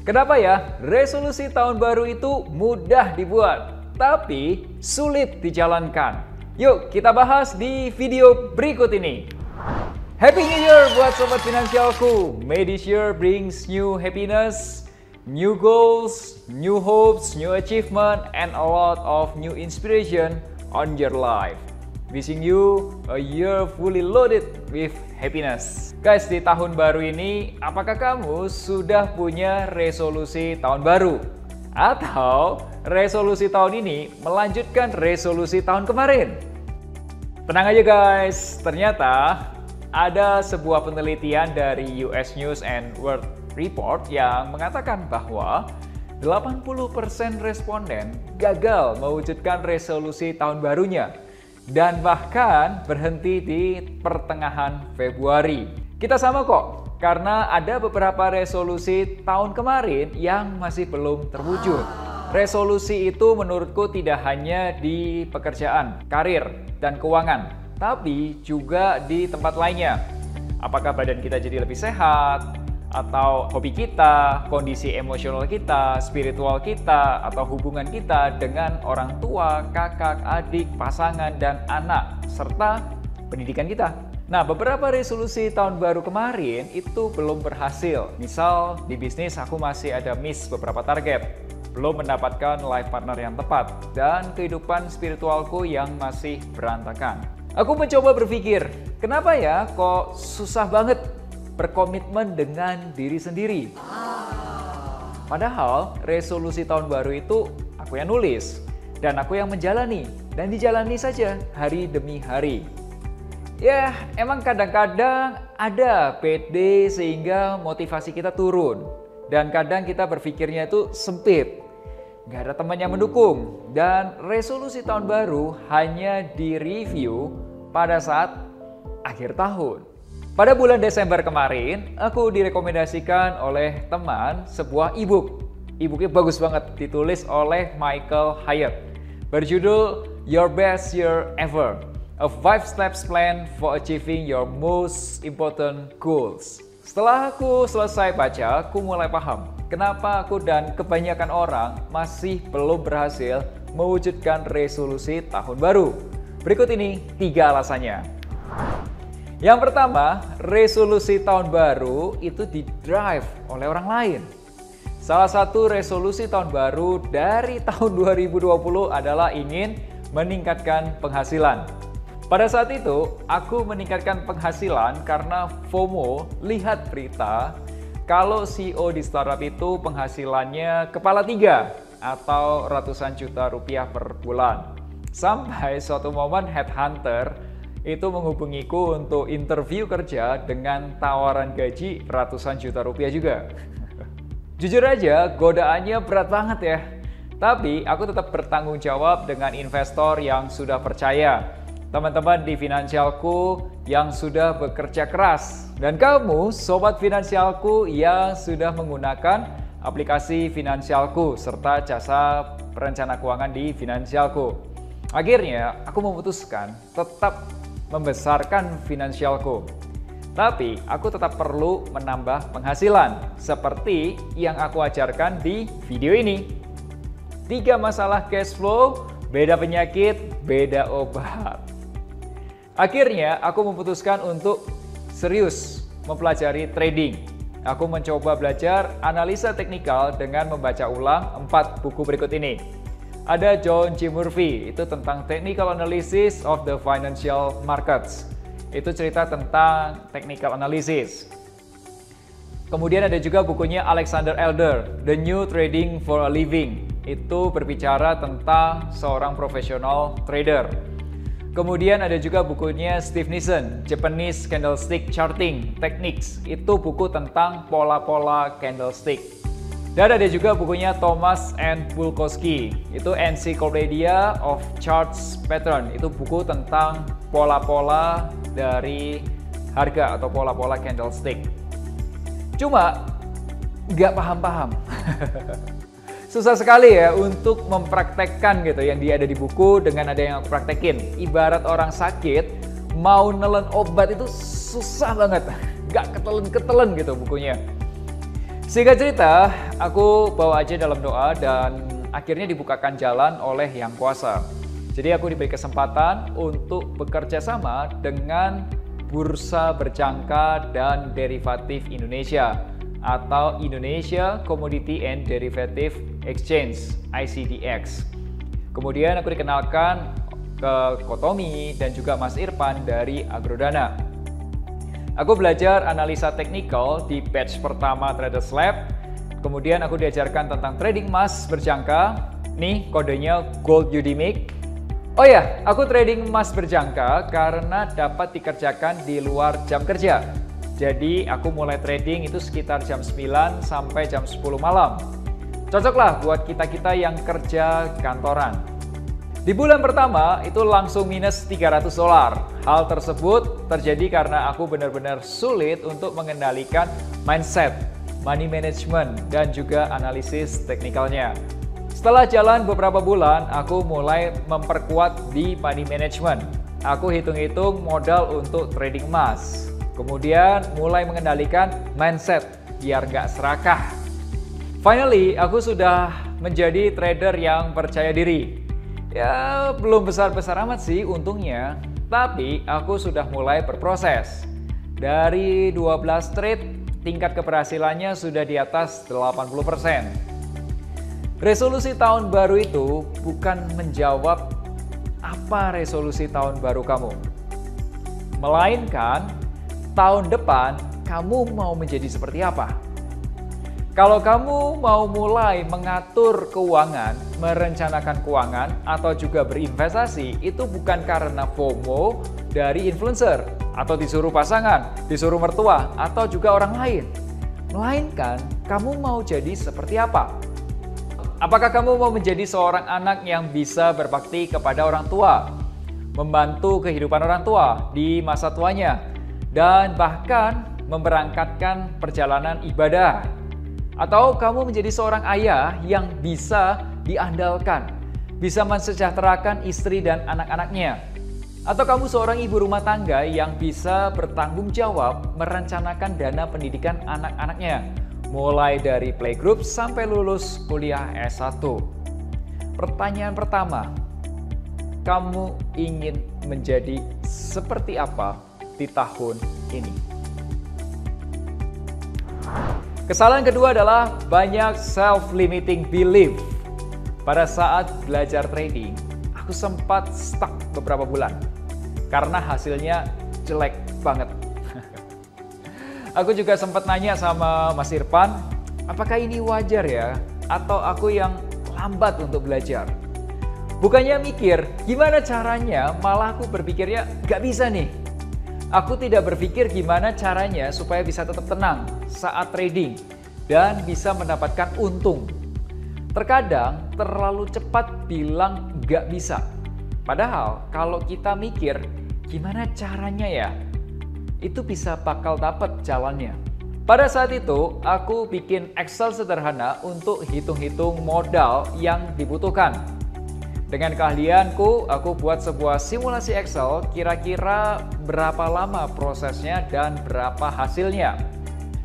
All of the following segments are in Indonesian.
Kenapa ya? Resolusi tahun baru itu mudah dibuat, tapi sulit dijalankan. Yuk kita bahas di video berikut ini. Happy New Year buat Sobat Finansialku. May this year brings new happiness, new goals, new hopes, new achievement, and a lot of new inspiration on your life. Wishing you a year fully loaded with happiness. Guys, di tahun baru ini, apakah kamu sudah punya resolusi tahun baru? Atau resolusi tahun ini melanjutkan resolusi tahun kemarin? Tenang aja guys, ternyata ada sebuah penelitian dari US News and World Report yang mengatakan bahwa 80% responden gagal mewujudkan resolusi tahun barunya dan bahkan berhenti di pertengahan Februari. Kita sama kok, karena ada beberapa resolusi tahun kemarin yang masih belum terwujud. Resolusi itu menurutku tidak hanya di pekerjaan, karir, dan keuangan, tapi juga di tempat lainnya. Apakah badan kita jadi lebih sehat, atau hobi kita, kondisi emosional kita, spiritual kita, atau hubungan kita dengan orang tua, kakak, adik, pasangan, dan anak, serta pendidikan kita. Nah, beberapa resolusi tahun baru kemarin itu belum berhasil. Misal, di bisnis aku masih ada miss beberapa target, belum mendapatkan life partner yang tepat, dan kehidupan spiritualku yang masih berantakan. Aku mencoba berpikir, kenapa ya kok susah banget berkomitmen dengan diri sendiri. Padahal resolusi tahun baru itu aku yang nulis dan aku yang menjalani dan dijalani saja hari demi hari. Ya, emang kadang-kadang ada pede sehingga motivasi kita turun dan kadang kita berpikirnya itu sempit. Gak ada teman yang mendukung dan resolusi tahun baru hanya di-review pada saat akhir tahun. Pada bulan Desember kemarin, aku direkomendasikan oleh teman sebuah e-book. E-booknya bagus banget, ditulis oleh Michael Hyatt. Berjudul Your Best Year Ever, a 5 Steps Plan for Achieving Your Most Important Goals. Setelah aku selesai baca, aku mulai paham kenapa aku dan kebanyakan orang masih belum berhasil mewujudkan resolusi tahun baru. Berikut ini 3 alasannya. Yang pertama, resolusi tahun baru itu di-drive oleh orang lain. Salah satu resolusi tahun baru dari tahun 2020 adalah ingin meningkatkan penghasilan. Pada saat itu, aku meningkatkan penghasilan karena FOMO lihat berita kalau CEO di startup itu penghasilannya kepala 3 atau ratusan juta rupiah per bulan. Sampai suatu momen headhunter itu menghubungiku untuk interview kerja dengan tawaran gaji ratusan juta rupiah juga. Jujur aja, godaannya berat banget ya. Tapi aku tetap bertanggung jawab dengan investor yang sudah percaya. Teman-teman di Finansialku yang sudah bekerja keras. Dan kamu, Sobat Finansialku yang sudah menggunakan aplikasi Finansialku serta jasa perencana keuangan di Finansialku. Akhirnya, aku memutuskan tetap membesarkan Finansialku. Tapi aku tetap perlu menambah penghasilan seperti yang aku ajarkan di video ini. 3 masalah cash flow, beda penyakit, beda obat. Akhirnya aku memutuskan untuk serius mempelajari trading. Aku mencoba belajar analisa teknikal dengan membaca ulang 4 buku berikut ini. Ada John G. Murphy, itu tentang Technical Analysis of the Financial Markets. Itu cerita tentang technical analysis. Kemudian ada juga bukunya Alexander Elder, The New Trading for a Living. Itu berbicara tentang seorang profesional trader. Kemudian ada juga bukunya Steve Nissen, Japanese Candlestick Charting Techniques. Itu buku tentang pola-pola candlestick. Dan ada juga bukunya Thomas and Bulkowski, itu Encyclopedia of Charts Pattern. Itu buku tentang pola-pola dari harga atau pola-pola candlestick. Cuma nggak paham-paham. Susah sekali ya untuk mempraktekkan gitu yang dia ada di buku dengan ada yang aku praktekin. Ibarat orang sakit mau nelen obat itu susah banget, nggak ketelen-ketelen gitu bukunya. Singkat cerita, aku bawa aja dalam doa dan akhirnya dibukakan jalan oleh Yang Kuasa. Jadi aku diberi kesempatan untuk bekerja sama dengan Bursa Berjangka dan Derivatif Indonesia atau Indonesia Commodity and Derivative Exchange (ICDX). Kemudian aku dikenalkan ke Kotomi dan juga Mas Irfan dari Agrodana. Aku belajar analisa teknikal di batch pertama Traders Lab. Kemudian aku diajarkan tentang trading emas berjangka. Nih kodenya Gold Udimic. Oh ya, aku trading emas berjangka karena dapat dikerjakan di luar jam kerja. Jadi aku mulai trading itu sekitar jam 9 sampai jam 10 malam. Cocoklah buat kita-kita yang kerja kantoran. Di bulan pertama itu langsung minus $300. Hal tersebut terjadi karena aku benar-benar sulit untuk mengendalikan mindset, money management, dan juga analisis teknikalnya. Setelah jalan beberapa bulan, aku mulai memperkuat di money management. Aku hitung-hitung modal untuk trading emas. Kemudian mulai mengendalikan mindset biar nggak serakah. Finally, aku sudah menjadi trader yang percaya diri. Ya, belum besar-besar amat sih untungnya, tapi aku sudah mulai berproses. Dari 12 trade, tingkat keberhasilannya sudah di atas 80%. Resolusi tahun baru itu bukan menjawab apa resolusi tahun baru kamu, melainkan tahun depan kamu mau menjadi seperti apa. Kalau kamu mau mulai mengatur keuangan, merencanakan keuangan, atau juga berinvestasi, itu bukan karena FOMO dari influencer, atau disuruh pasangan, disuruh mertua, atau juga orang lain. Melainkan, kamu mau jadi seperti apa? Apakah kamu mau menjadi seorang anak yang bisa berbakti kepada orang tua, membantu kehidupan orang tua di masa tuanya, dan bahkan memberangkatkan perjalanan ibadah? Atau kamu menjadi seorang ayah yang bisa diandalkan, bisa mensejahterakan istri dan anak-anaknya? Atau kamu seorang ibu rumah tangga yang bisa bertanggung jawab merencanakan dana pendidikan anak-anaknya, mulai dari playgroup sampai lulus kuliah S1? Pertanyaan pertama, kamu ingin menjadi seperti apa di tahun ini? Kesalahan kedua adalah banyak self-limiting belief. Pada saat belajar trading, aku sempat stuck beberapa bulan karena hasilnya jelek banget. Aku juga sempat nanya sama Mas Irfan, apakah ini wajar ya? Atau aku yang lambat untuk belajar? Bukannya mikir, gimana caranya, malah aku berpikirnya gak bisa nih. Aku tidak berpikir gimana caranya supaya bisa tetap tenang saat trading dan bisa mendapatkan untung. Terkadang terlalu cepat bilang gak bisa. Padahal kalau kita mikir gimana caranya ya, itu bisa bakal dapat jalannya. Pada saat itu aku bikin Excel sederhana untuk hitung-hitung modal yang dibutuhkan. Dengan keahlianku, aku buat sebuah simulasi Excel kira-kira berapa lama prosesnya dan berapa hasilnya.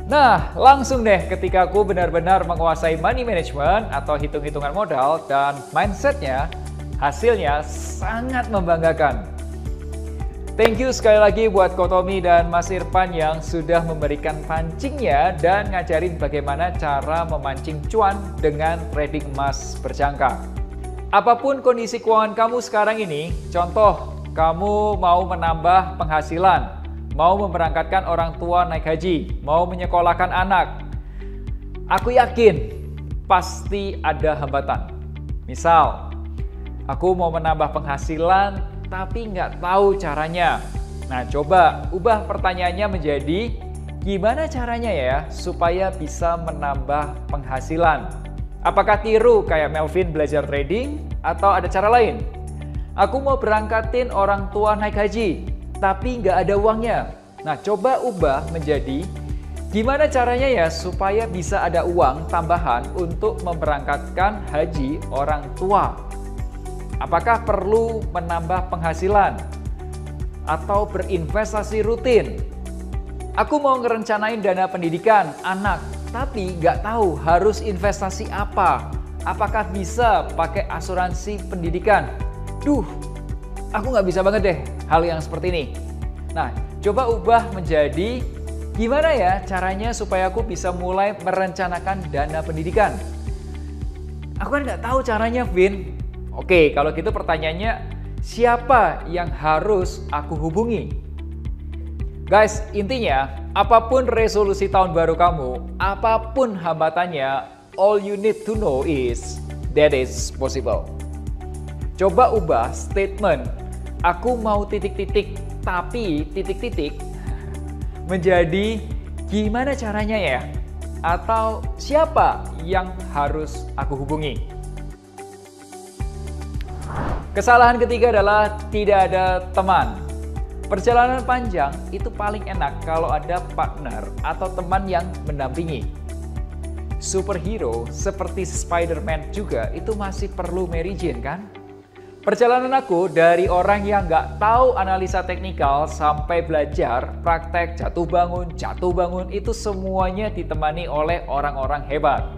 Nah, langsung deh ketika aku benar-benar menguasai money management atau hitung-hitungan modal dan mindsetnya, hasilnya sangat membanggakan. Thank you sekali lagi buat Kotomi dan Mas Irfan yang sudah memberikan pancingnya dan ngajarin bagaimana cara memancing cuan dengan trading emas berjangka. Apapun kondisi keuangan kamu sekarang ini, contoh kamu mau menambah penghasilan, mau memberangkatkan orang tua naik haji, mau menyekolahkan anak, aku yakin pasti ada hambatan. Misal, aku mau menambah penghasilan tapi nggak tahu caranya. Nah, coba ubah pertanyaannya menjadi gimana caranya ya supaya bisa menambah penghasilan? Apakah tiru kayak Melvin belajar trading atau ada cara lain? Aku mau berangkatin orang tua naik haji, tapi nggak ada uangnya. Nah, coba ubah menjadi gimana caranya ya supaya bisa ada uang tambahan untuk memberangkatkan haji orang tua? Apakah perlu menambah penghasilan atau berinvestasi rutin? Aku mau ngerencanain dana pendidikan anak tapi nggak tahu harus investasi apa. Apakah bisa pakai asuransi pendidikan? Duh, aku nggak bisa banget deh hal yang seperti ini. Nah, coba ubah menjadi gimana ya caranya supaya aku bisa mulai merencanakan dana pendidikan. Aku kan nggak tahu caranya, Vin. Oke, kalau gitu pertanyaannya, siapa yang harus aku hubungi? Guys, intinya, apapun resolusi tahun baru kamu, apapun hambatannya, all you need to know is that is possible. Coba ubah statement, aku mau titik-titik, tapi titik-titik, menjadi gimana caranya ya? Atau siapa yang harus aku hubungi? Kesalahan ketiga adalah tidak ada teman. Perjalanan panjang itu paling enak kalau ada partner atau teman yang mendampingi. Superhero seperti Spider-Man juga itu masih perlu Mary Jane kan? Perjalanan aku dari orang yang nggak tahu analisa teknikal sampai belajar, praktek, jatuh bangun itu semuanya ditemani oleh orang-orang hebat.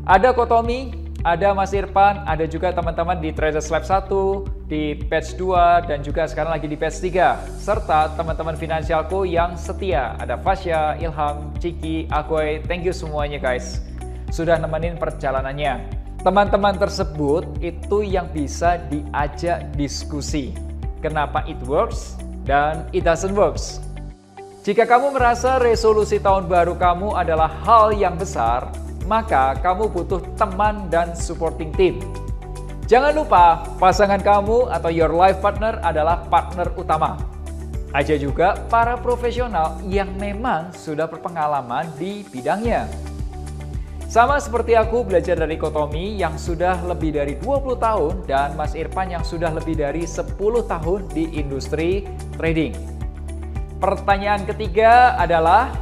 Ada Kotomi, ada Mas Irfan, ada juga teman-teman di Traders Lab 1, di Batch 2, dan juga sekarang lagi di Batch 3. Serta teman-teman finansialku yang setia. Ada Fasya, Ilham, Ciki, Agoy, thank you semuanya guys. Sudah nemenin perjalanannya. Teman-teman tersebut itu yang bisa diajak diskusi. Kenapa it works dan it doesn't works. Jika kamu merasa resolusi tahun baru kamu adalah hal yang besar, maka kamu butuh teman dan supporting team. Jangan lupa, pasangan kamu atau your life partner adalah partner utama. Ajak juga para profesional yang memang sudah berpengalaman di bidangnya. Sama seperti aku belajar dari Kotomi yang sudah lebih dari 20 tahun dan Mas Irfan yang sudah lebih dari 10 tahun di industri trading. Pertanyaan ketiga adalah,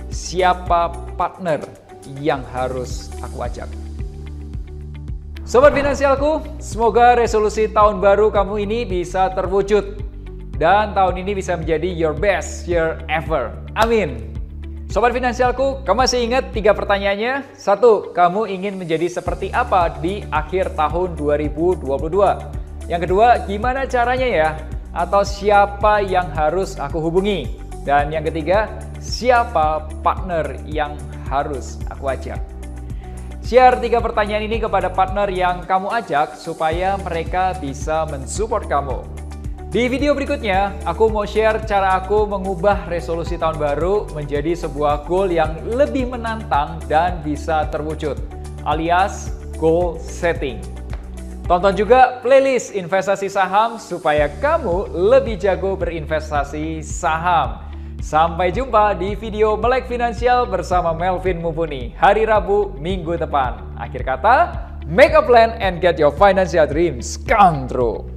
siapa partner yang harus aku ajak? Sobat finansialku, semoga resolusi tahun baru kamu ini bisa terwujud dan tahun ini bisa menjadi your best year ever. Amin. Sobat finansialku, kamu masih ingat 3 pertanyaannya? 1. Kamu ingin menjadi seperti apa di akhir tahun 2022? Yang kedua, gimana caranya ya? Atau siapa yang harus aku hubungi? Dan yang ketiga, siapa partner yang harus aku ajak? Share 3 pertanyaan ini kepada partner yang kamu ajak supaya mereka bisa mensupport kamu. Di video berikutnya, aku mau share cara aku mengubah resolusi tahun baru menjadi sebuah goal yang lebih menantang dan bisa terwujud, alias goal setting. Tonton juga playlist investasi saham supaya kamu lebih jago berinvestasi saham. Sampai jumpa di video Melek Finansial bersama Melvin Mumpuni hari Rabu minggu depan. Akhir kata, make a plan and get your financial dreams come true.